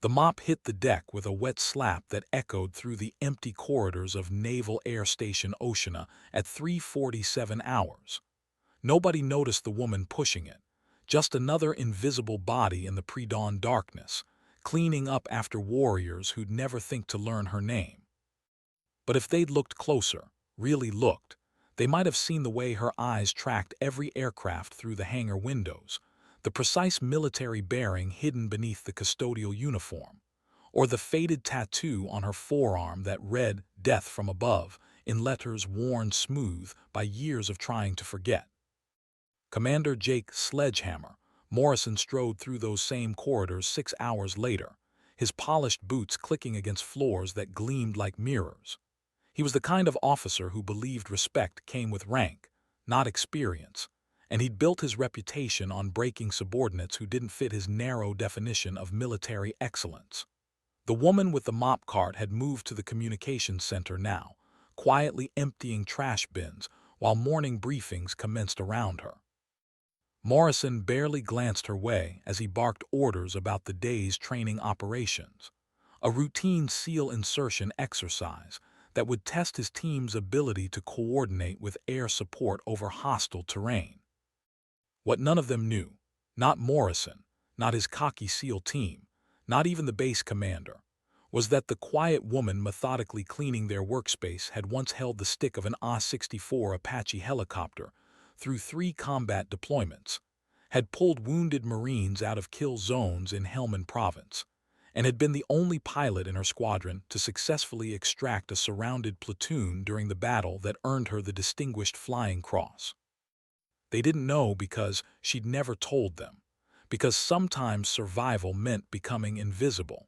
The mop hit the deck with a wet slap that echoed through the empty corridors of Naval Air Station Oceana at 3:47 hours. Nobody noticed the woman pushing it, just another invisible body in the pre-dawn darkness, cleaning up after warriors who'd never think to learn her name. But if they'd looked closer, really looked, they might have seen the way her eyes tracked every aircraft through the hangar windows, the precise military bearing hidden beneath the custodial uniform, or the faded tattoo on her forearm that read "Death from Above" in letters worn smooth by years of trying to forget. Commander Jake Sledgehammer Morrison strode through those same corridors 6 hours later, his polished boots clicking against floors that gleamed like mirrors. He was the kind of officer who believed respect came with rank, not experience, and he'd built his reputation on breaking subordinates who didn't fit his narrow definition of military excellence. The woman with the mop cart had moved to the communications center now, quietly emptying trash bins while morning briefings commenced around her. Morrison barely glanced her way as he barked orders about the day's training operations, a routine SEAL insertion exercise that would test his team's ability to coordinate with air support over hostile terrain. What none of them knew, not Morrison, not his cocky SEAL team, not even the base commander, was that the quiet woman methodically cleaning their workspace had once held the stick of an A-64 Apache helicopter through 3 combat deployments, had pulled wounded Marines out of kill zones in Helmand Province, and had been the only pilot in her squadron to successfully extract a surrounded platoon during the battle that earned her the Distinguished Flying Cross. They didn't know because she'd never told them, because sometimes survival meant becoming invisible,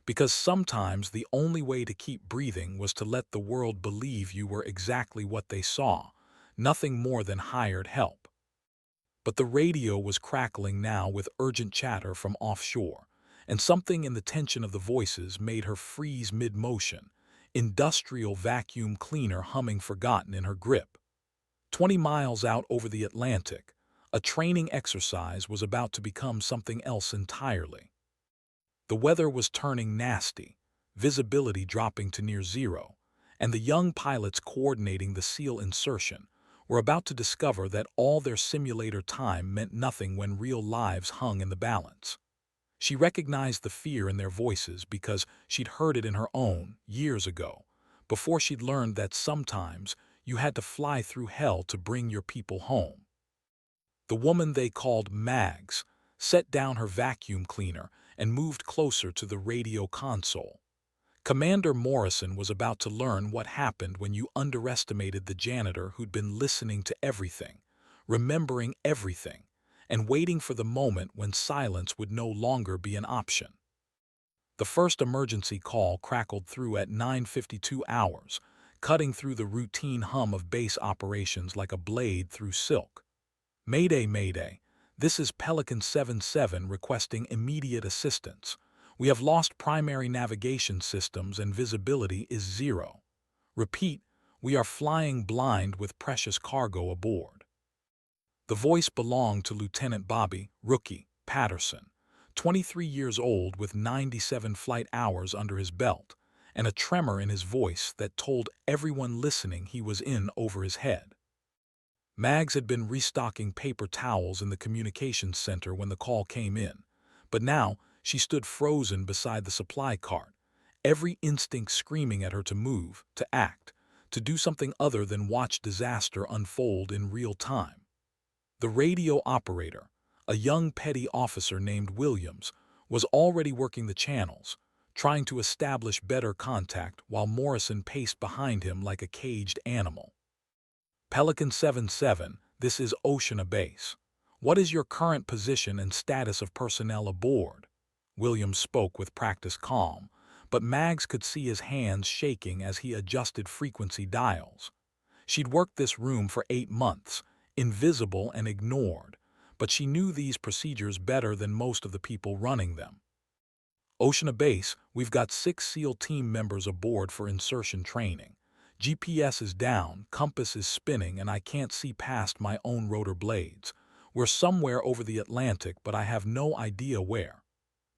because sometimes the only way to keep breathing was to let the world believe you were exactly what they saw, nothing more than hired help. But the radio was crackling now with urgent chatter from offshore, and something in the tension of the voices made her freeze mid-motion, industrial vacuum cleaner humming forgotten in her grip. 20 miles out over the Atlantic, a training exercise was about to become something else entirely. The weather was turning nasty, visibility dropping to near zero, and the young pilots coordinating the SEAL insertion were about to discover that all their simulator time meant nothing when real lives hung in the balance. She recognized the fear in their voices because she'd heard it in her own years ago, before she'd learned that sometimes you had to fly through hell to bring your people home. The woman they called Mags set down her vacuum cleaner and moved closer to the radio console. Commander Morrison was about to learn what happened when you underestimated the janitor who'd been listening to everything, remembering everything, and waiting for the moment when silence would no longer be an option. The first emergency call crackled through at 9:52 hours, cutting through the routine hum of base operations like a blade through silk. Mayday, Mayday. This is Pelican 77 requesting immediate assistance. We have lost primary navigation systems and visibility is 0. Repeat, we are flying blind with precious cargo aboard. The voice belonged to Lieutenant Bobby Rookie Patterson, 23 years old with 97 flight hours under his belt, and a tremor in his voice that told everyone listening he was in over his head. Mags had been restocking paper towels in the communications center when the call came in, but now she stood frozen beside the supply cart, every instinct screaming at her to move, to act, to do something other than watch disaster unfold in real time. The radio operator, a young petty officer named Williams, was already working the channels, trying to establish better contact while Morrison paced behind him like a caged animal. Pelican 77, this is Oceana Base. What is your current position and status of personnel aboard? Williams spoke with practiced calm, but Mags could see his hands shaking as he adjusted frequency dials. She'd worked this room for 8 months, invisible and ignored, but she knew these procedures better than most of the people running them. Oceana Base, we've got 6 SEAL team members aboard for insertion training. GPS is down, compass is spinning, and I can't see past my own rotor blades. We're somewhere over the Atlantic, but I have no idea where.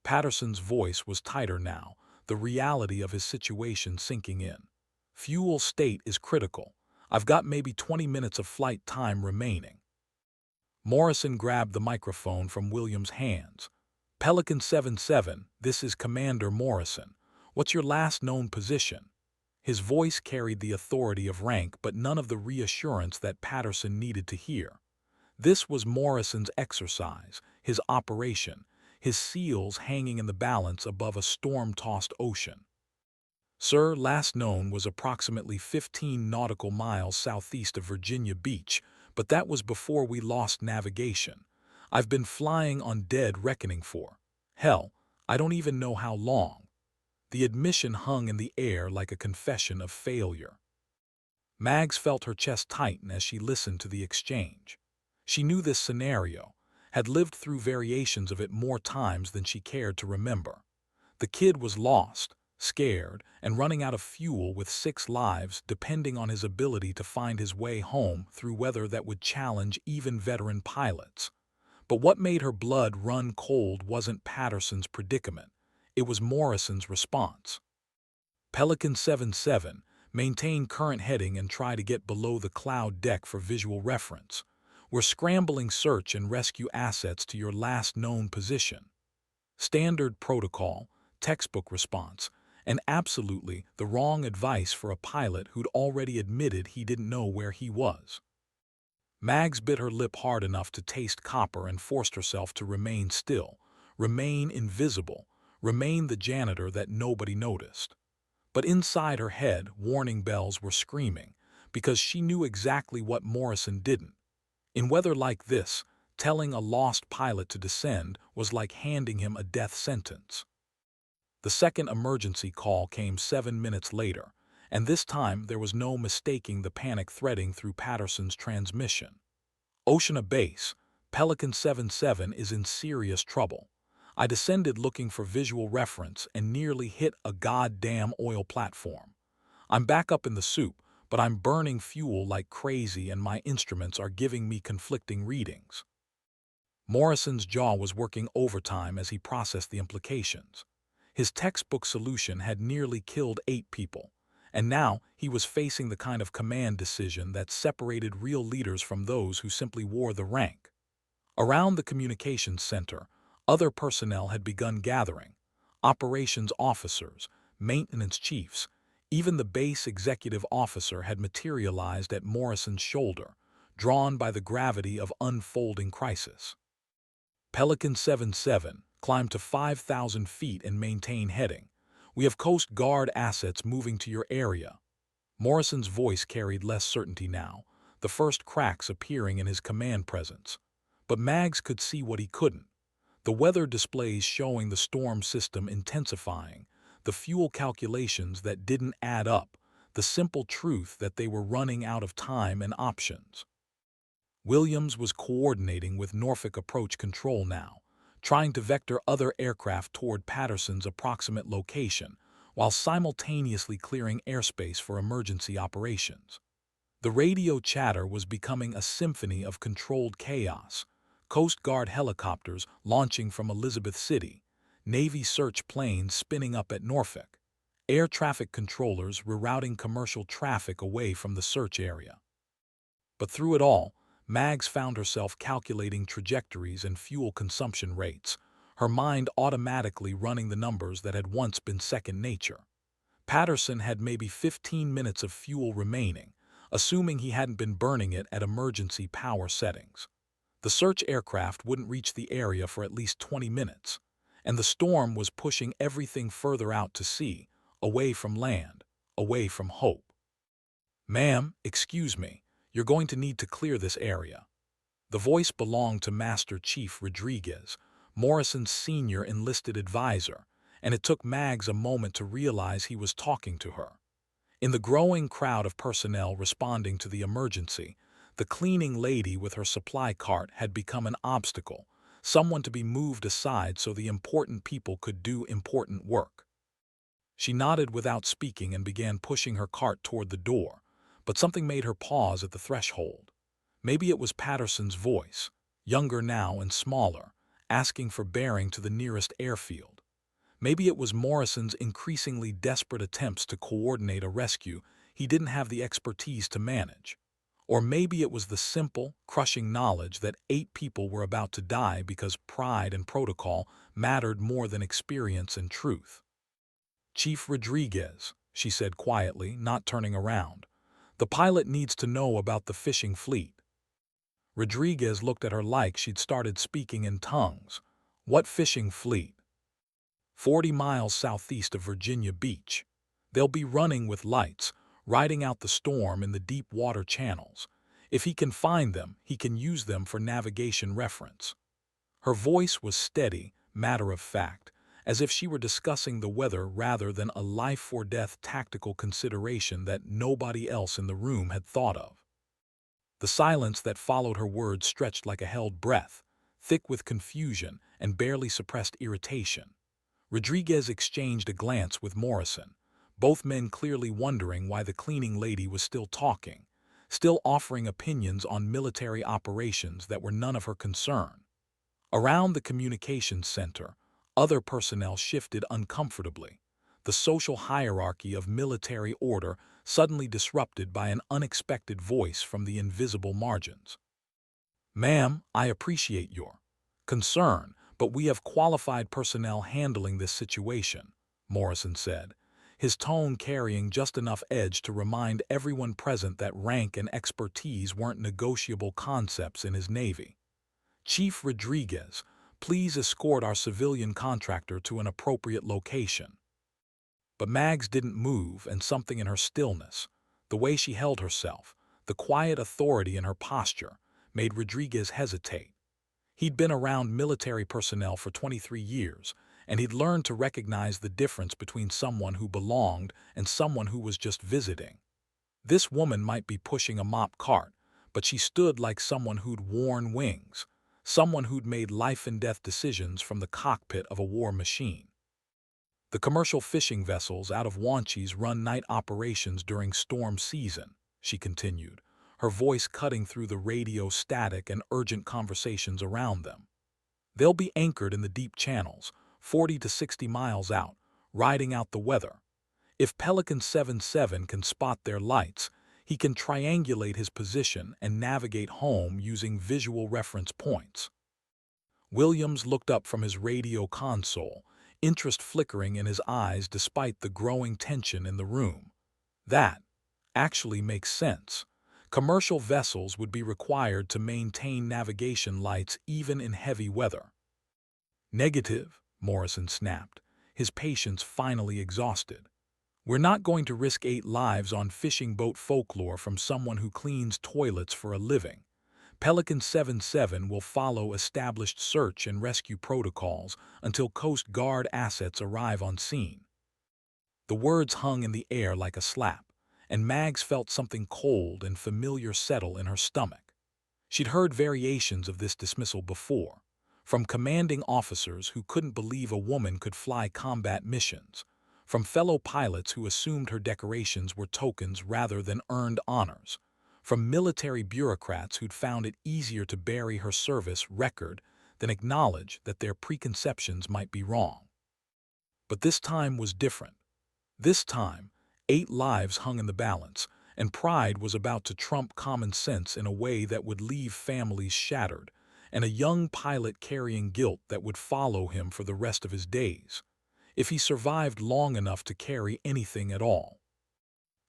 Patterson's voice was tighter now, the reality of his situation sinking in. Fuel state is critical. I've got maybe 20 minutes of flight time remaining. Morrison grabbed the microphone from Williams' hands. Pelican 77, this is Commander Morrison. What's your last known position? His voice carried the authority of rank but none of the reassurance that Patterson needed to hear. This was Morrison's exercise, his operation, his seals hanging in the balance above a storm-tossed ocean. Sir, last known was approximately 15 nautical miles southeast of Virginia Beach, but that was before we lost navigation. I've been flying on dead reckoning for, hell, I don't even know how long. The admission hung in the air like a confession of failure. Mags felt her chest tighten as she listened to the exchange. She knew this scenario, had lived through variations of it more times than she cared to remember. The kid was lost, scared, and running out of fuel with 6 lives depending on his ability to find his way home through weather that would challenge even veteran pilots. But what made her blood run cold wasn't Patterson's predicament. It was Morrison's response. Pelican 77, maintain current heading and try to get below the cloud deck for visual reference. We're scrambling search and rescue assets to your last known position. Standard protocol, textbook response, and absolutely the wrong advice for a pilot who'd already admitted he didn't know where he was. Mags bit her lip hard enough to taste copper and forced herself to remain still, remain invisible, remain the janitor that nobody noticed. But inside her head, warning bells were screaming, because she knew exactly what Morrison didn't. In weather like this, telling a lost pilot to descend was like handing him a death sentence. The second emergency call came 7 minutes later, and this time there was no mistaking the panic threading through Patterson's transmission. Oceana Base, Pelican 77 is in serious trouble. I descended looking for visual reference and nearly hit a goddamn oil platform. I'm back up in the soup, but I'm burning fuel like crazy and my instruments are giving me conflicting readings. Morrison's jaw was working overtime as he processed the implications. His textbook solution had nearly killed 8 people, and now he was facing the kind of command decision that separated real leaders from those who simply wore the rank. Around the communications center, other personnel had begun gathering. Operations officers, maintenance chiefs, even the base executive officer had materialized at Morrison's shoulder, drawn by the gravity of unfolding crisis. Pelican 77, climb to 5,000 feet and maintain heading. We have Coast Guard assets moving to your area. Morrison's voice carried less certainty now, the first cracks appearing in his command presence. But Mags could see what he couldn't. The weather displays showing the storm system intensifying, the fuel calculations that didn't add up, the simple truth that they were running out of time and options. Williams was coordinating with Norfolk Approach Control now, trying to vector other aircraft toward Patterson's approximate location, while simultaneously clearing airspace for emergency operations. The radio chatter was becoming a symphony of controlled chaos. Coast Guard helicopters launching from Elizabeth City, Navy search planes spinning up at Norfolk, air traffic controllers rerouting commercial traffic away from the search area. But through it all, Mags found herself calculating trajectories and fuel consumption rates, her mind automatically running the numbers that had once been second nature. Patterson had maybe 15 minutes of fuel remaining, assuming he hadn't been burning it at emergency power settings. The search aircraft wouldn't reach the area for at least 20 minutes, and the storm was pushing everything further out to sea, away from land, away from hope. "Ma'am, excuse me, you're going to need to clear this area." The voice belonged to Master Chief Rodriguez, Morrison's senior enlisted advisor, and it took Mags a moment to realize he was talking to her. In the growing crowd of personnel responding to the emergency, the cleaning lady with her supply cart had become an obstacle, someone to be moved aside so the important people could do important work. She nodded without speaking and began pushing her cart toward the door, but something made her pause at the threshold. Maybe it was Patterson's voice, younger now and smaller, asking for bearing to the nearest airfield. Maybe it was Morrison's increasingly desperate attempts to coordinate a rescue he didn't have the expertise to manage. Or maybe it was the simple, crushing knowledge that 8 people were about to die because pride and protocol mattered more than experience and truth. "Chief Rodriguez," she said quietly, not turning around. "The pilot needs to know about the fishing fleet." Rodriguez looked at her like she'd started speaking in tongues. "What fishing fleet?" 40 miles southeast of Virginia Beach. They'll be running with lights, riding out the storm in the deep water channels. If he can find them, he can use them for navigation reference." Her voice was steady, matter-of-fact, as if she were discussing the weather rather than a life-or-death tactical consideration that nobody else in the room had thought of. The silence that followed her words stretched like a held breath, thick with confusion and barely suppressed irritation. Rodriguez exchanged a glance with Morrison, both men clearly wondering why the cleaning lady was still talking, still offering opinions on military operations that were none of her concern. Around the communications center, other personnel shifted uncomfortably, the social hierarchy of military order suddenly disrupted by an unexpected voice from the invisible margins. "Ma'am, I appreciate your concern, but we have qualified personnel handling this situation," Morrison said, his tone carrying just enough edge to remind everyone present that rank and expertise weren't negotiable concepts in his Navy. "Chief Rodriguez, please escort our civilian contractor to an appropriate location." But Mags didn't move, and something in her stillness, the way she held herself, the quiet authority in her posture, made Rodriguez hesitate. He'd been around military personnel for 23 years, and he'd learned to recognize the difference between someone who belonged and someone who was just visiting. This woman might be pushing a mop cart, but she stood like someone who'd worn wings, someone who'd made life-and-death decisions from the cockpit of a war machine. "The commercial fishing vessels out of Wanchese run night operations during storm season," she continued, her voice cutting through the radio static and urgent conversations around them. "They'll be anchored in the deep channels, 40 to 60 miles out, riding out the weather. If Pelican 77 can spot their lights, he can triangulate his position and navigate home using visual reference points." Williams looked up from his radio console, interest flickering in his eyes despite the growing tension in the room. "That actually makes sense. Commercial vessels would be required to maintain navigation lights even in heavy weather." "Negative," Morrison snapped, his patience finally exhausted. "We're not going to risk 8 lives on fishing boat folklore from someone who cleans toilets for a living. Pelican 77 will follow established search and rescue protocols until Coast Guard assets arrive on scene." The words hung in the air like a slap, and Mags felt something cold and familiar settle in her stomach. She'd heard variations of this dismissal before, from commanding officers who couldn't believe a woman could fly combat missions, from fellow pilots who assumed her decorations were tokens rather than earned honors, from military bureaucrats who'd found it easier to bury her service record than acknowledge that their preconceptions might be wrong. But this time was different. This time, 8 lives hung in the balance, and pride was about to trump common sense in a way that would leave families shattered, and a young pilot carrying guilt that would follow him for the rest of his days, if he survived long enough to carry anything at all.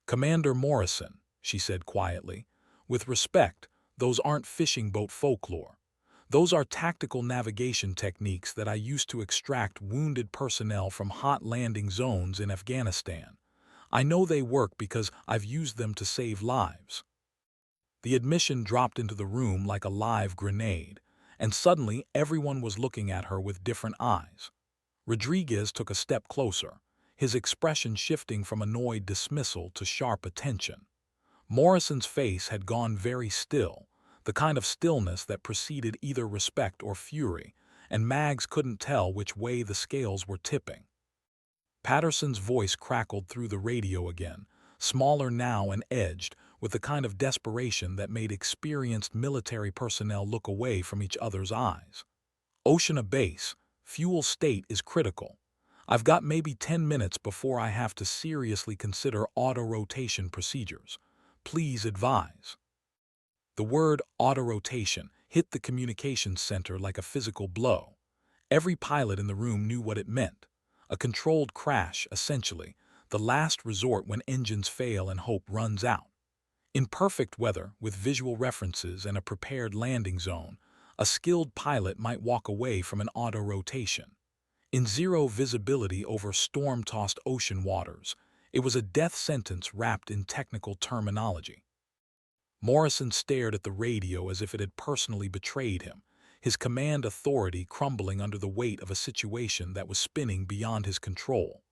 "Commander Morrison," she said quietly, "with respect, those aren't fishing boat folklore. Those are tactical navigation techniques that I used to extract wounded personnel from hot landing zones in Afghanistan. I know they work because I've used them to save lives." The admission dropped into the room like a live grenade, and suddenly everyone was looking at her with different eyes. Rodriguez took a step closer, his expression shifting from annoyed dismissal to sharp attention. Morrison's face had gone very still, the kind of stillness that preceded either respect or fury, and Mags couldn't tell which way the scales were tipping. Patterson's voice crackled through the radio again, smaller now and edged, with the kind of desperation that made experienced military personnel look away from each other's eyes. "Oceana Base, fuel state is critical. I've got maybe 10 minutes before I have to seriously consider auto-rotation procedures. Please advise. The word auto-rotation hit the communications center like a physical blow. Every pilot in the room knew what it meant. A controlled crash, essentially, the last resort when engines fail and hope runs out. In perfect weather, with visual references and a prepared landing zone, a skilled pilot might walk away from an auto-rotation. In zero visibility over storm-tossed ocean waters, it was a death sentence wrapped in technical terminology. Morrison stared at the radio as if it had personally betrayed him, his command authority crumbling under the weight of a situation that was spinning beyond his control.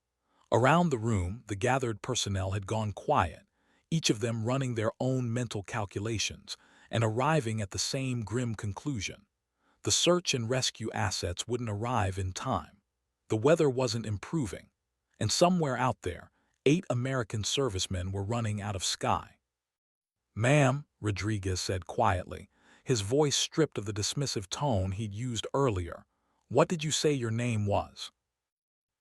Around the room, the gathered personnel had gone quiet, each of them running their own mental calculations and arriving at the same grim conclusion. The search and rescue assets wouldn't arrive in time. The weather wasn't improving, and somewhere out there, 8 American servicemen were running out of sky. "Ma'am," Rodriguez said quietly, his voice stripped of the dismissive tone he'd used earlier. "What did you say your name was?"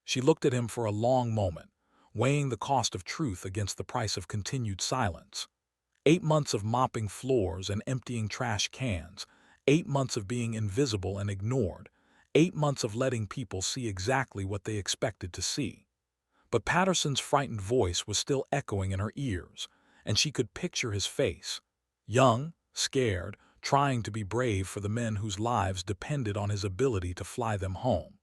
She looked at him for a long moment, weighing the cost of truth against the price of continued silence. 8 months of mopping floors and emptying trash cans, 8 months of being invisible and ignored, 8 months of letting people see exactly what they expected to see. But Patterson's frightened voice was still echoing in her ears, and she could picture his face. Young, scared, trying to be brave for the men whose lives depended on his ability to fly them home.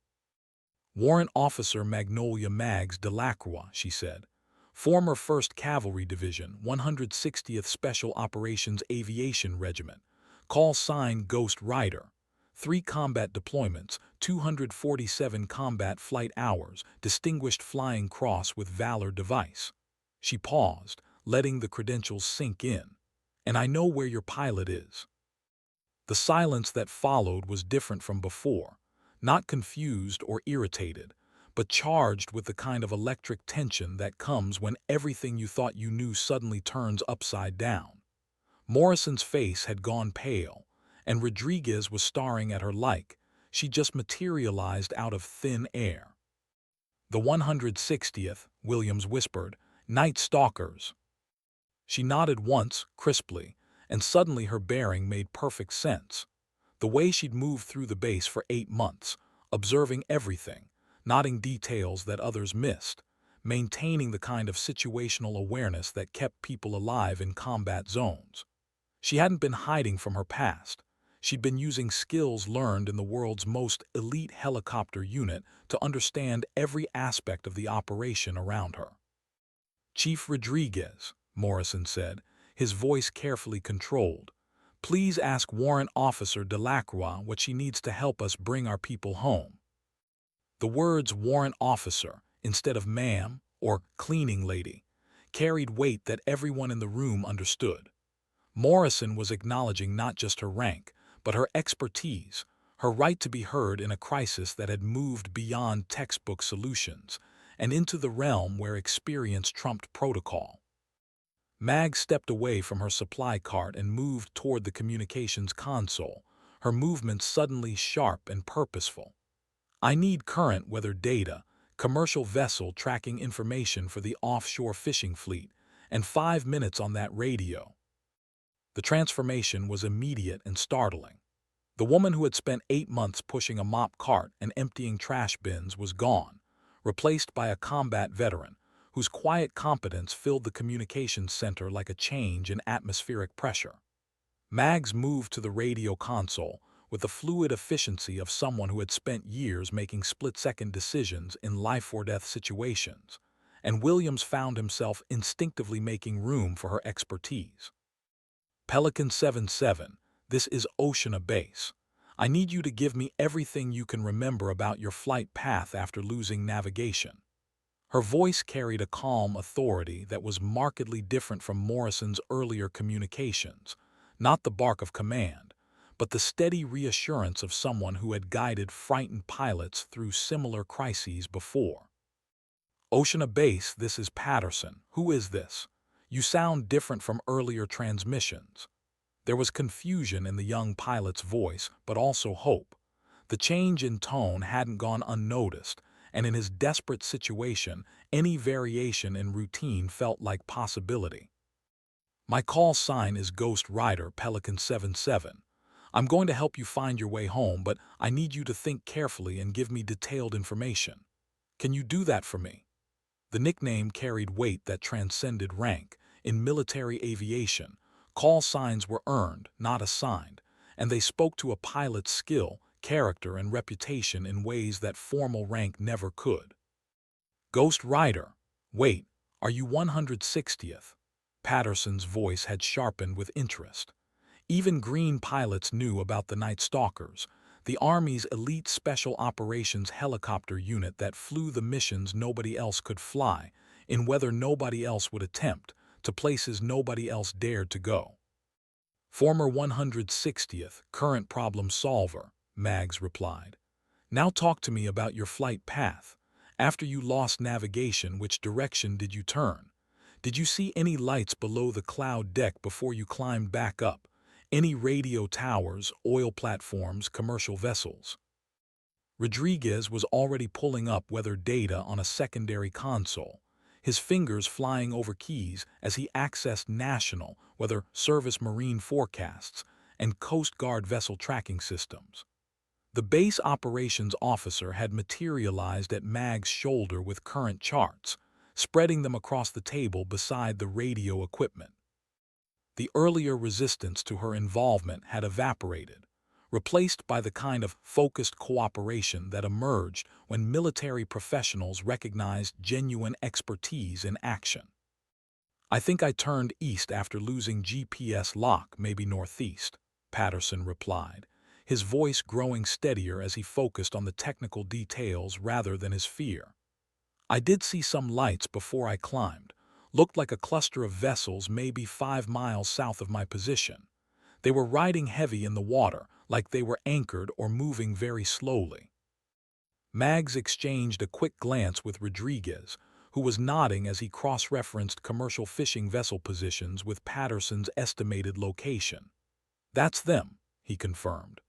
"Warrant Officer Magnolia Maggs Delacroix," she said. "Former 1st Cavalry Division, 160th Special Operations Aviation Regiment. Call sign Ghost Rider. 3 combat deployments, 247 combat flight hours, Distinguished Flying Cross with Valor device." She paused, letting the credentials sink in. "And I know where your pilot is." The silence that followed was different from before, not confused or irritated, but charged with the kind of electric tension that comes when everything you thought you knew suddenly turns upside down. Morrison's face had gone pale, and Rodriguez was staring at her like she just materialized out of thin air. "The 160th, Williams whispered. "Night Stalkers." She nodded once, crisply, and suddenly her bearing made perfect sense. The way she'd moved through the base for 8 months, observing everything, noting details that others missed, maintaining the kind of situational awareness that kept people alive in combat zones. She hadn't been hiding from her past. She'd been using skills learned in the world's most elite helicopter unit to understand every aspect of the operation around her. "Chief Rodriguez," Morrison said, his voice carefully controlled, "please ask Warrant Officer Delacroix what she needs to help us bring our people home." The words "warrant officer" instead of "ma'am" or "cleaning lady" carried weight that everyone in the room understood. Morrison was acknowledging not just her rank, but her expertise, her right to be heard in a crisis that had moved beyond textbook solutions and into the realm where experience trumped protocol. Mag stepped away from her supply cart and moved toward the communications console, her movements suddenly sharp and purposeful. "I need current weather data, commercial vessel tracking information for the offshore fishing fleet, and 5 minutes on that radio." The transformation was immediate and startling. The woman who had spent 8 months pushing a mop cart and emptying trash bins was gone, replaced by a combat veteran, whose quiet competence filled the communications center like a change in atmospheric pressure. Maggs moved to the radio console with the fluid efficiency of someone who had spent years making split-second decisions in life-or-death situations, and Williams found himself instinctively making room for her expertise. "Pelican 77, this is Oceana Base. I need you to give me everything you can remember about your flight path after losing navigation." Her voice carried a calm authority that was markedly different from Morrison's earlier communications, not the bark of command, but the steady reassurance of someone who had guided frightened pilots through similar crises before. "Oceana Base, this is Patterson. Who is this? You sound different from earlier transmissions." There was confusion in the young pilot's voice, but also hope. The change in tone hadn't gone unnoticed, and in his desperate situation, any variation in routine felt like possibility. My call sign is Ghost Rider Pelican 77. I'm going to help you find your way home, but I need you to think carefully and give me detailed information. Can you do that for me? The nickname carried weight that transcended rank. In military aviation, call signs were earned, not assigned, and they spoke to a pilot's skill, character, and reputation in ways that formal rank never could. Ghost Rider, wait, are you 160th? Patterson's voice had sharpened with interest. Even green pilots knew about the Night Stalkers, the Army's elite special operations helicopter unit that flew the missions nobody else could fly, in weather nobody else would attempt, to places nobody else dared to go. Former 160th, current problem solver, Mags replied. Now talk to me about your flight path. After you lost navigation, which direction did you turn? Did you see any lights below the cloud deck before you climbed back up? Any radio towers, oil platforms, commercial vessels? Rodriguez was already pulling up weather data on a secondary console, his fingers flying over keys as he accessed national, Weather Service marine forecasts, and Coast Guard vessel tracking systems. The base operations officer had materialized at Mag's shoulder with current charts, spreading them across the table beside the radio equipment. The earlier resistance to her involvement had evaporated, replaced by the kind of focused cooperation that emerged when military professionals recognized genuine expertise in action. I think I turned east after losing GPS lock, maybe northeast, Patterson replied, his voice growing steadier as he focused on the technical details rather than his fear. I did see some lights before I climbed. Looked like a cluster of vessels maybe 5 miles south of my position. They were riding heavy in the water, like they were anchored or moving very slowly. Mags exchanged a quick glance with Rodriguez, who was nodding as he cross-referenced commercial fishing vessel positions with Patterson's estimated location. That's them, he confirmed.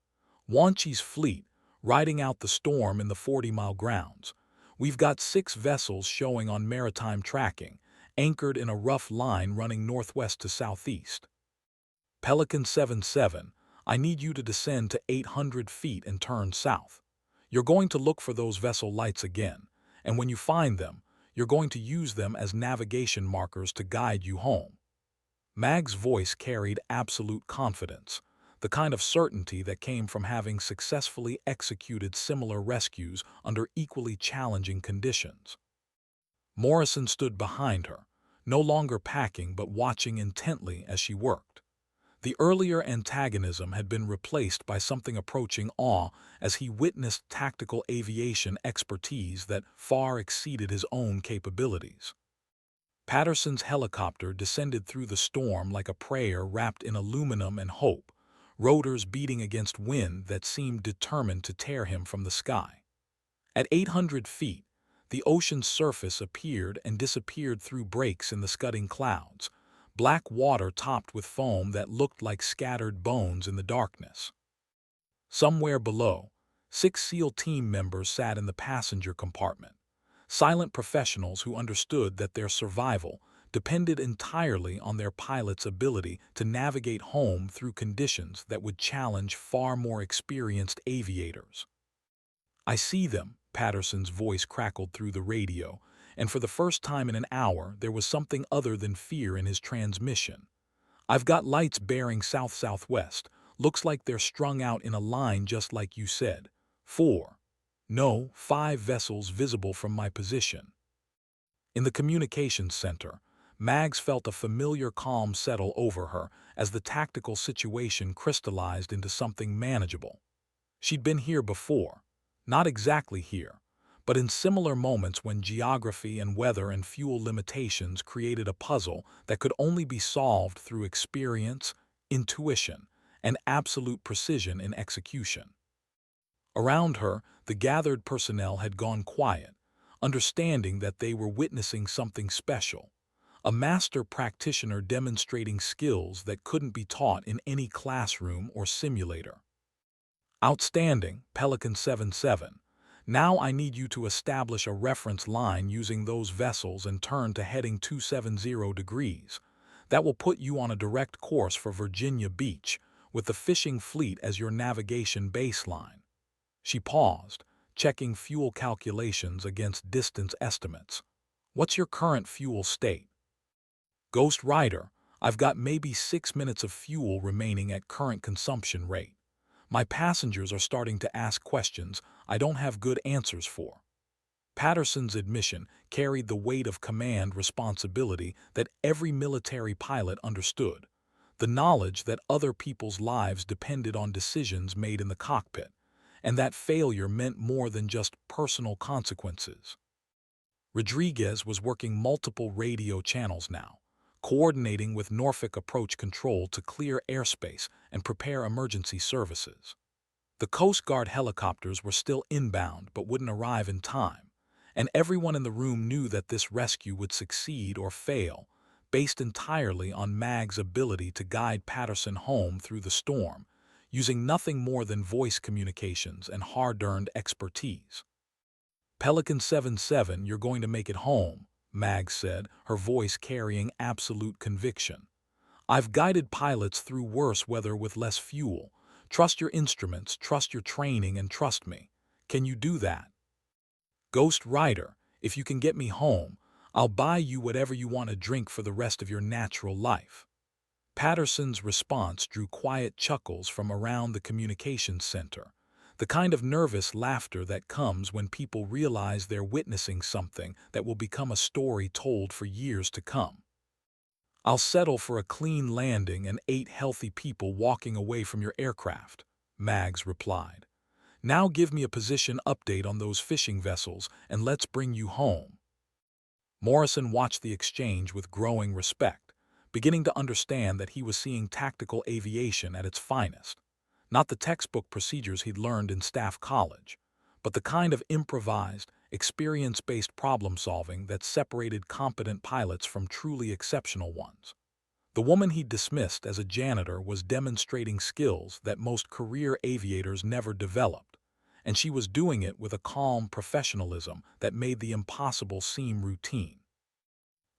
Wanchi's fleet, riding out the storm in the 40-mile grounds. We've got 6 vessels showing on maritime tracking, anchored in a rough line running northwest to southeast. Pelican 77, I need you to descend to 800 feet and turn south. You're going to look for those vessel lights again, and when you find them, you're going to use them as navigation markers to guide you home. Mag's voice carried absolute confidence, the kind of certainty that came from having successfully executed similar rescues under equally challenging conditions. Morrison stood behind her, no longer packing but watching intently as she worked. The earlier antagonism had been replaced by something approaching awe as he witnessed tactical aviation expertise that far exceeded his own capabilities. Patterson's helicopter descended through the storm like a prayer wrapped in aluminum and hope, rotors beating against wind that seemed determined to tear him from the sky. At 800 feet, the ocean's surface appeared and disappeared through breaks in the scudding clouds, black water topped with foam that looked like scattered bones in the darkness. Somewhere below, 6 SEAL team members sat in the passenger compartment, silent professionals who understood that their survival depended entirely on their pilot's ability to navigate home through conditions that would challenge far more experienced aviators. I see them, Patterson's voice crackled through the radio, and for the first time in an hour there was something other than fear in his transmission. I've got lights bearing south-southwest. Looks like they're strung out in a line just like you said. 4. No, 5 vessels visible from my position. In the communications center, Mags felt a familiar calm settle over her as the tactical situation crystallized into something manageable. She'd been here before. Not exactly here, but in similar moments when geography and weather and fuel limitations created a puzzle that could only be solved through experience, intuition, and absolute precision in execution. Around her, the gathered personnel had gone quiet, understanding that they were witnessing something special, a master practitioner demonstrating skills that couldn't be taught in any classroom or simulator. Outstanding, Pelican 77. Now I need you to establish a reference line using those vessels and turn to heading 270 degrees. That will put you on a direct course for Virginia Beach, with the fishing fleet as your navigation baseline. She paused, checking fuel calculations against distance estimates. What's your current fuel state? Ghost Rider, I've got maybe 6 minutes of fuel remaining at current consumption rate. My passengers are starting to ask questions I don't have good answers for. Patterson's admission carried the weight of command responsibility that every military pilot understood, the knowledge that other people's lives depended on decisions made in the cockpit, and that failure meant more than just personal consequences. Rodriguez was working multiple radio channels now, coordinating with Norfolk Approach Control to clear airspace and prepare emergency services. The Coast Guard helicopters were still inbound but wouldn't arrive in time, and everyone in the room knew that this rescue would succeed or fail, based entirely on Mag's ability to guide Patterson home through the storm, using nothing more than voice communications and hard-earned expertise. Pelican 77, you're going to make it home, Mag said, her voice carrying absolute conviction. I've guided pilots through worse weather with less fuel. Trust your instruments, trust your training, and trust me. Can you do that? Ghost Rider, if you can get me home, I'll buy you whatever you want to drink for the rest of your natural life. Patterson's response drew quiet chuckles from around the communications center, the kind of nervous laughter that comes when people realize they're witnessing something that will become a story told for years to come. I'll settle for a clean landing and 8 healthy people walking away from your aircraft, Mags replied. Now give me a position update on those fishing vessels and let's bring you home. Morrison watched the exchange with growing respect, beginning to understand that he was seeing tactical aviation at its finest. Not the textbook procedures he'd learned in staff college, but the kind of improvised, experience-based problem-solving that separated competent pilots from truly exceptional ones. The woman he'd dismissed as a janitor was demonstrating skills that most career aviators never developed, and she was doing it with a calm professionalism that made the impossible seem routine.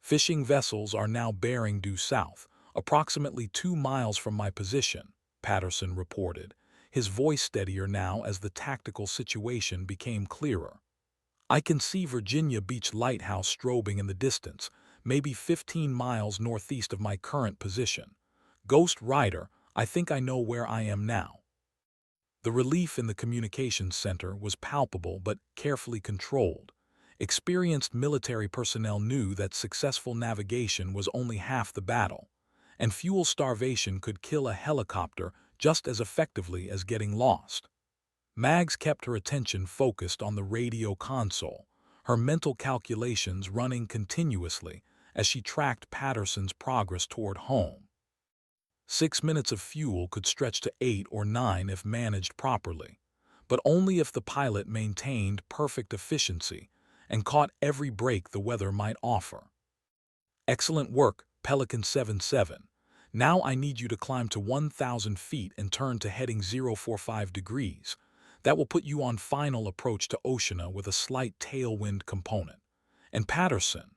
Fishing vessels are now bearing due south, approximately 2 miles from my position, Patterson reported, his voice steadier now as the tactical situation became clearer. I can see Virginia Beach Lighthouse strobing in the distance, maybe 15 miles northeast of my current position. Ghost Rider, I think I know where I am now. The relief in the communications center was palpable but carefully controlled. Experienced military personnel knew that successful navigation was only half the battle, and fuel starvation could kill a helicopter just as effectively as getting lost. Mags kept her attention focused on the radio console, her mental calculations running continuously as she tracked Patterson's progress toward home. 6 minutes of fuel could stretch to 8 or 9 if managed properly, but only if the pilot maintained perfect efficiency and caught every break the weather might offer. Excellent work, Pelican 77. Now I need you to climb to 1,000 feet and turn to heading 045 degrees. That will put you on final approach to Oceana with a slight tailwind component. And Patterson,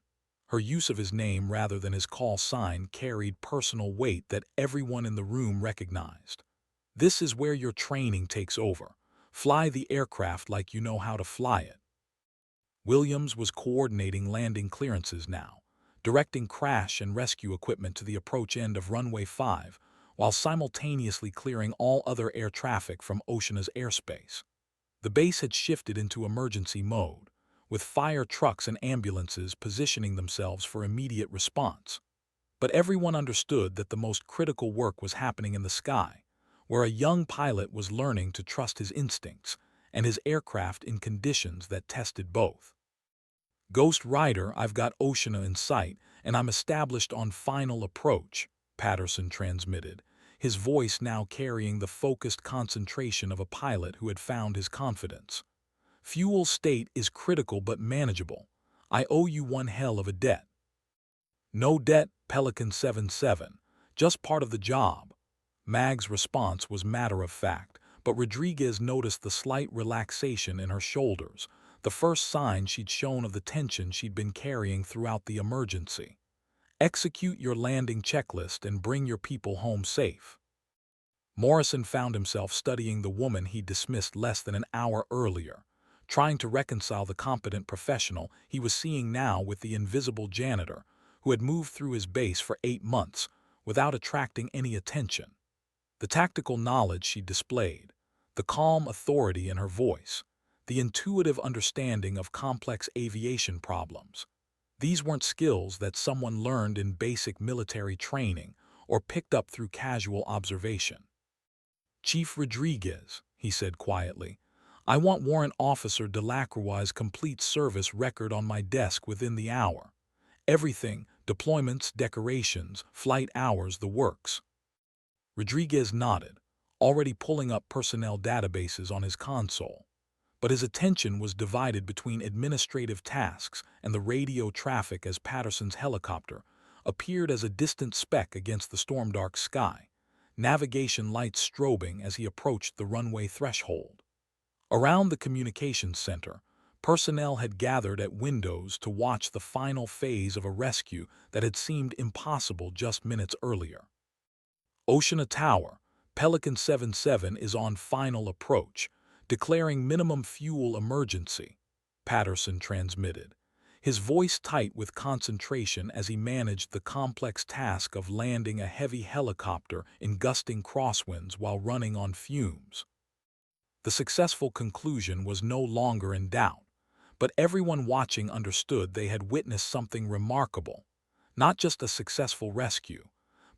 her use of his name rather than his call sign carried personal weight that everyone in the room recognized. This is where your training takes over. Fly the aircraft like you know how to fly it. Williams was coordinating landing clearances now, directing crash and rescue equipment to the approach end of runway 5, while simultaneously clearing all other air traffic from Oceana's airspace. The base had shifted into emergency mode, with fire trucks and ambulances positioning themselves for immediate response. But everyone understood that the most critical work was happening in the sky, where a young pilot was learning to trust his instincts and his aircraft in conditions that tested both. Ghost Rider, I've got Oceana in sight, and I'm established on final approach, Patterson transmitted, his voice now carrying the focused concentration of a pilot who had found his confidence. Fuel state is critical but manageable. I owe you one hell of a debt. No debt, Pelican 77. Just part of the job. Mag's response was matter-of-fact, but Rodriguez noticed the slight relaxation in her shoulders, the first sign she'd shown of the tension she'd been carrying throughout the emergency. Execute your landing checklist and bring your people home safe. Morrison found himself studying the woman he'd dismissed less than an hour earlier, trying to reconcile the competent professional he was seeing now with the invisible janitor who had moved through his base for 8 months without attracting any attention. The tactical knowledge she displayed, the calm authority in her voice, the intuitive understanding of complex aviation problems. These weren't skills that someone learned in basic military training or picked up through casual observation. "Chief Rodriguez," he said quietly, "I want Warrant Officer Delacroix's complete service record on my desk within the hour. Everything, deployments, decorations, flight hours, the works." Rodriguez nodded, already pulling up personnel databases on his console. But his attention was divided between administrative tasks and the radio traffic as Patterson's helicopter appeared as a distant speck against the storm-dark sky, navigation lights strobing as he approached the runway threshold. Around the communications center, personnel had gathered at windows to watch the final phase of a rescue that had seemed impossible just minutes earlier. "Oceana Tower, Pelican 77 is on final approach, declaring minimum fuel emergency," Patterson transmitted, his voice tight with concentration as he managed the complex task of landing a heavy helicopter in gusting crosswinds while running on fumes. The successful conclusion was no longer in doubt, but everyone watching understood they had witnessed something remarkable, not just a successful rescue,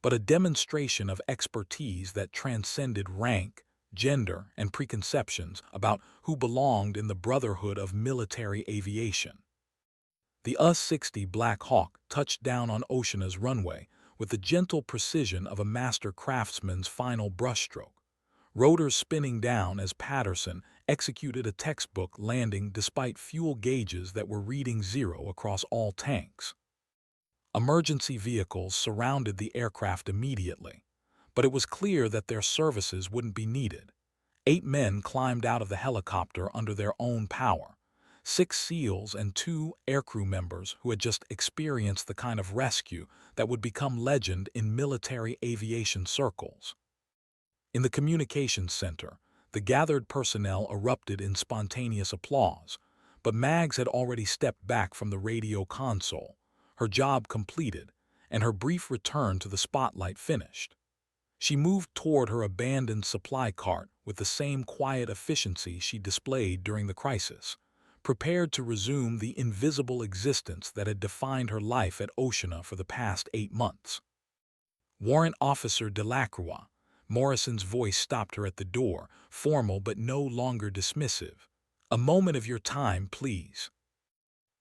but a demonstration of expertise that transcended rank, gender, and preconceptions about who belonged in the brotherhood of military aviation. The US-60 Black Hawk touched down on Oceana's runway with the gentle precision of a master craftsman's final brushstroke, rotors spinning down as Patterson executed a textbook landing despite fuel gauges that were reading 0 across all tanks. Emergency vehicles surrounded the aircraft immediately, but it was clear that their services wouldn't be needed. 8 men climbed out of the helicopter under their own power, 6 SEALs and 2 aircrew members who had just experienced the kind of rescue that would become legend in military aviation circles. In the communications center, the gathered personnel erupted in spontaneous applause, but Mags had already stepped back from the radio console, her job completed, and her brief return to the spotlight finished. She moved toward her abandoned supply cart with the same quiet efficiency she displayed during the crisis, prepared to resume the invisible existence that had defined her life at Oceana for the past 8 months. "Warrant Officer Delacroix," Morrison's voice stopped her at the door, formal but no longer dismissive. "A moment of your time, please."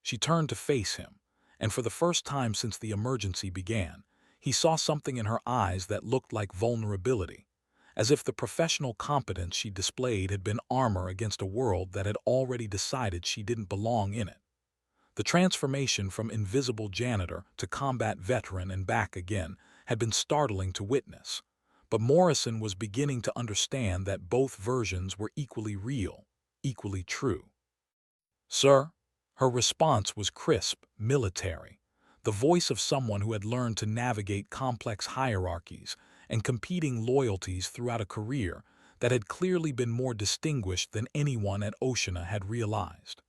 She turned to face him, and for the first time since the emergency began, he saw something in her eyes that looked like vulnerability, as if the professional competence she displayed had been armor against a world that had already decided she didn't belong in it. The transformation from invisible janitor to combat veteran and back again had been startling to witness, but Morrison was beginning to understand that both versions were equally real, equally true. "Sir?" Her response was crisp, military, the voice of someone who had learned to navigate complex hierarchies and competing loyalties throughout a career that had clearly been more distinguished than anyone at Oceana had realized.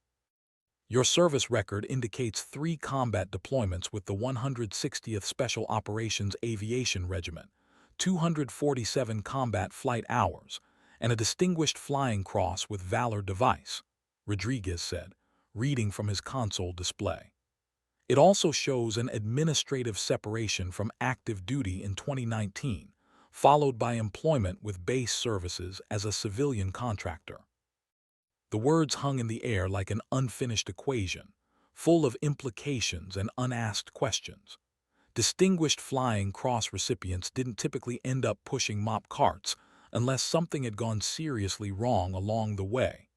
"Your service record indicates 3 combat deployments with the 160th Special Operations Aviation Regiment, 247 combat flight hours, and a Distinguished Flying Cross with Valor device," Rodriguez said, reading from his console display. "It also shows an administrative separation from active duty in 2019, followed by employment with base services as a civilian contractor." The words hung in the air like an unfinished equation, full of implications and unasked questions. Distinguished Flying Cross recipients didn't typically end up pushing mop carts unless something had gone seriously wrong along the way,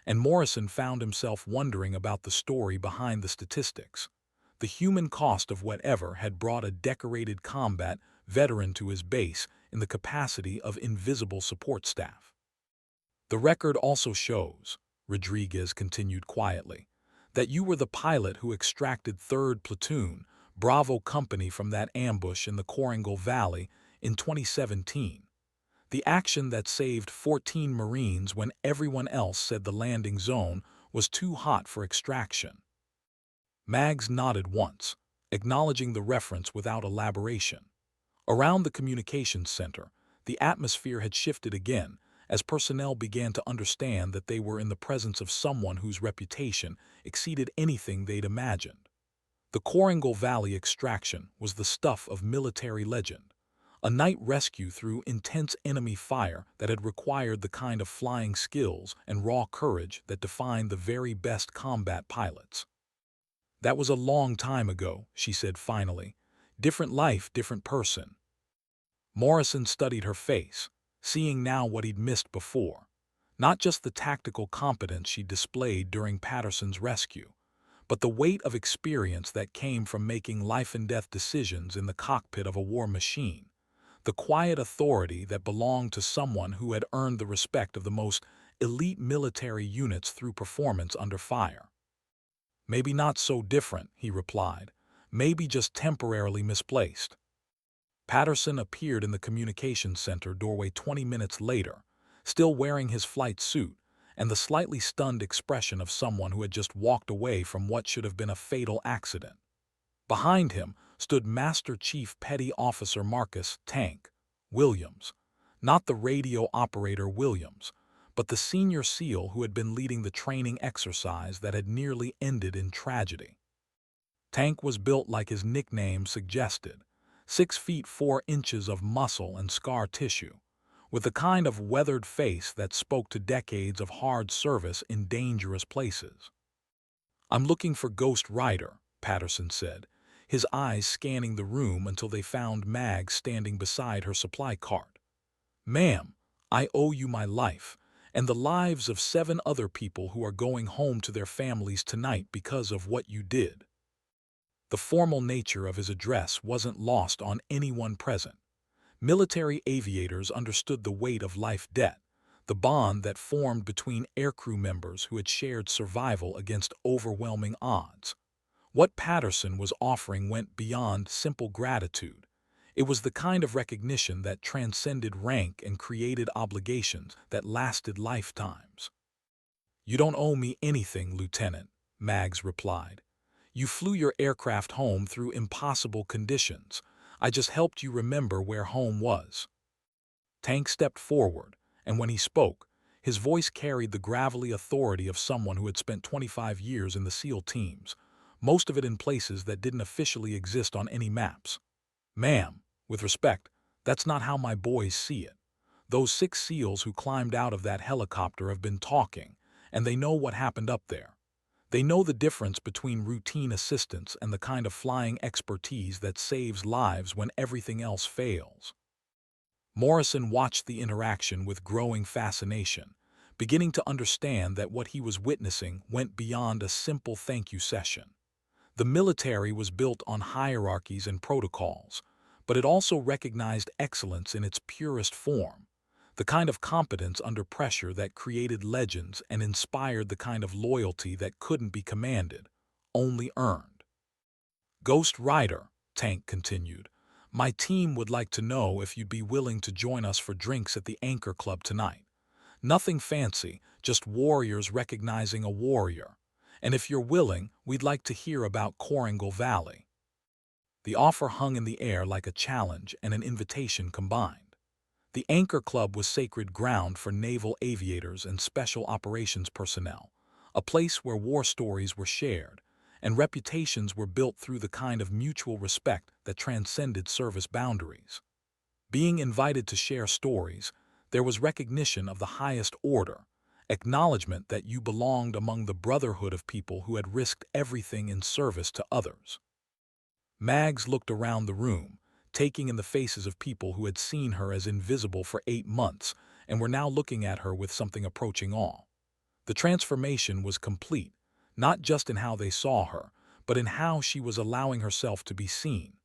and Morrison found himself wondering about the story behind the statistics. The human cost of whatever had brought a decorated combat veteran to his base in the capacity of invisible support staff. The record also shows, Rodriguez continued quietly, that you were the pilot who extracted 3rd Platoon, Bravo Company from that ambush in the Coringal Valley in 2017. The action that saved 14 Marines when everyone else said the landing zone was too hot for extraction. Mags nodded once, acknowledging the reference without elaboration. Around the communications center, the atmosphere had shifted again as personnel began to understand that they were in the presence of someone whose reputation exceeded anything they'd imagined. The Coringal Valley extraction was the stuff of military legend, a night rescue through intense enemy fire that had required the kind of flying skills and raw courage that defined the very best combat pilots. That was a long time ago, she said finally. Different life, different person. Morrison studied her face, seeing now what he'd missed before. Not just the tactical competence she displayed during Patterson's rescue, but the weight of experience that came from making life-and-death decisions in the cockpit of a war machine. The quiet authority that belonged to someone who had earned the respect of the most elite military units through performance under fire. Maybe not so different, he replied. Maybe just temporarily misplaced. Patterson appeared in the communications center doorway 20 minutes later, still wearing his flight suit and the slightly stunned expression of someone who had just walked away from what should have been a fatal accident. Behind him stood Master Chief Petty Officer Marcus "Tank" Williams, not the radio operator Williams, but the senior SEAL who had been leading the training exercise that had nearly ended in tragedy. Tank was built like his nickname suggested, 6 feet 4 inches of muscle and scar tissue, with the kind of weathered face that spoke to decades of hard service in dangerous places. "I'm looking for Ghost Rider," Patterson said, his eyes scanning the room until they found Mag standing beside her supply cart. "Ma'am, I owe you my life, and the lives of 7 other people who are going home to their families tonight because of what you did." The formal nature of his address wasn't lost on anyone present. Military aviators understood the weight of life debt, the bond that formed between aircrew members who had shared survival against overwhelming odds. What Patterson was offering went beyond simple gratitude. It was the kind of recognition that transcended rank and created obligations that lasted lifetimes. "You don't owe me anything, Lieutenant," Mags replied. "You flew your aircraft home through impossible conditions. I just helped you remember where home was." Tank stepped forward, and when he spoke, his voice carried the gravelly authority of someone who had spent 25 years in the SEAL teams, most of it in places that didn't officially exist on any maps. "Ma'am, with respect, that's not how my boys see it. Those 6 SEALs who climbed out of that helicopter have been talking, and they know what happened up there. They know the difference between routine assistance and the kind of flying expertise that saves lives when everything else fails." Morrison watched the interaction with growing fascination, beginning to understand that what he was witnessing went beyond a simple thank you session. The military was built on hierarchies and protocols, but it also recognized excellence in its purest form, the kind of competence under pressure that created legends and inspired the kind of loyalty that couldn't be commanded, only earned. "Ghost Rider," Tank continued, "my team would like to know if you'd be willing to join us for drinks at the Anchor Club tonight. Nothing fancy, just warriors recognizing a warrior. And if you're willing, we'd like to hear about Coringal Valley." The offer hung in the air like a challenge and an invitation combined. The Anchor Club was sacred ground for naval aviators and special operations personnel, a place where war stories were shared, and reputations were built through the kind of mutual respect that transcended service boundaries. Being invited to share stories, there was recognition of the highest order, acknowledgement that you belonged among the brotherhood of people who had risked everything in service to others. Mags looked around the room, taking in the faces of people who had seen her as invisible for 8 months and were now looking at her with something approaching awe. The transformation was complete, not just in how they saw her, but in how she was allowing herself to be seen.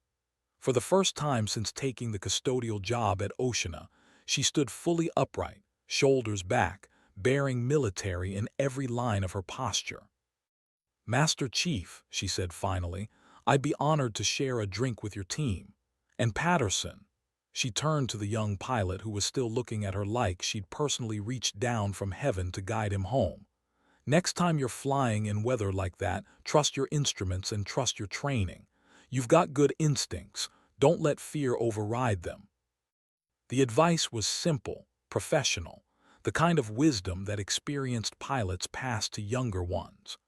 For the first time since taking the custodial job at Oceana, she stood fully upright, shoulders back, bearing military in every line of her posture. "Master Chief," she said finally, "I'd be honored to share a drink with your team. And Patterson," she turned to the young pilot who was still looking at her like she'd personally reached down from heaven to guide him home. "Next time you're flying in weather like that, trust your instruments and trust your training. You've got good instincts. Don't let fear override them." The advice was simple, professional, the kind of wisdom that experienced pilots pass to younger ones.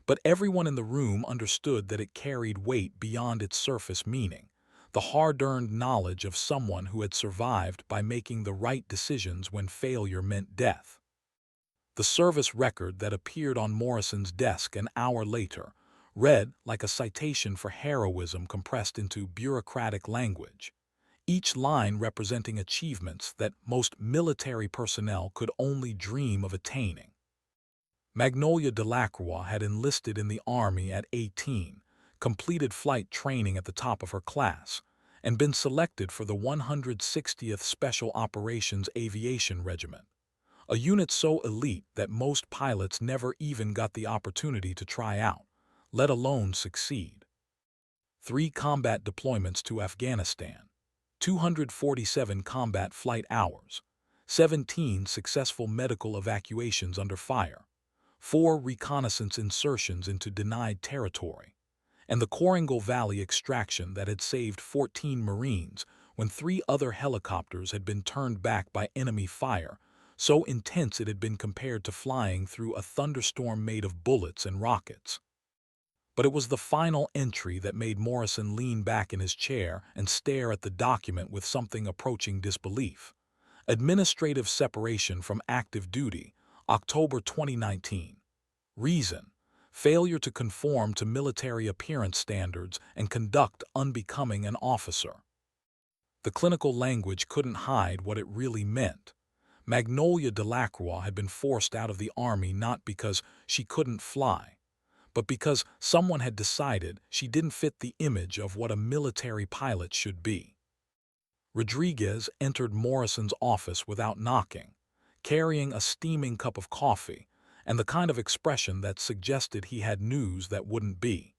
But everyone in the room understood that it carried weight beyond its surface meaning, the hard-earned knowledge of someone who had survived by making the right decisions when failure meant death. The service record that appeared on Morrison's desk an hour later read like a citation for heroism compressed into bureaucratic language, each line representing achievements that most military personnel could only dream of attaining. Magnolia Delacroix had enlisted in the Army at 18, completed flight training at the top of her class, and been selected for the 160th Special Operations Aviation Regiment, a unit so elite that most pilots never even got the opportunity to try out, let alone succeed. 3 combat deployments to Afghanistan, 247 combat flight hours, 17 successful medical evacuations under fire, 4 reconnaissance insertions into denied territory, and the Koringal Valley extraction that had saved 14 Marines when 3 other helicopters had been turned back by enemy fire, so intense it had been compared to flying through a thunderstorm made of bullets and rockets. But it was the final entry that made Morrison lean back in his chair and stare at the document with something approaching disbelief. Administrative separation from active duty, October 2019. Reason: failure to conform to military appearance standards and conduct unbecoming an officer. The clinical language couldn't hide what it really meant. Magnolia Delacroix had been forced out of the Army not because she couldn't fly, but because someone had decided she didn't fit the image of what a military pilot should be. Rodriguez entered Morrison's office without knocking, carrying a steaming cup of coffee and the kind of expression that suggested he had news that wouldn't be.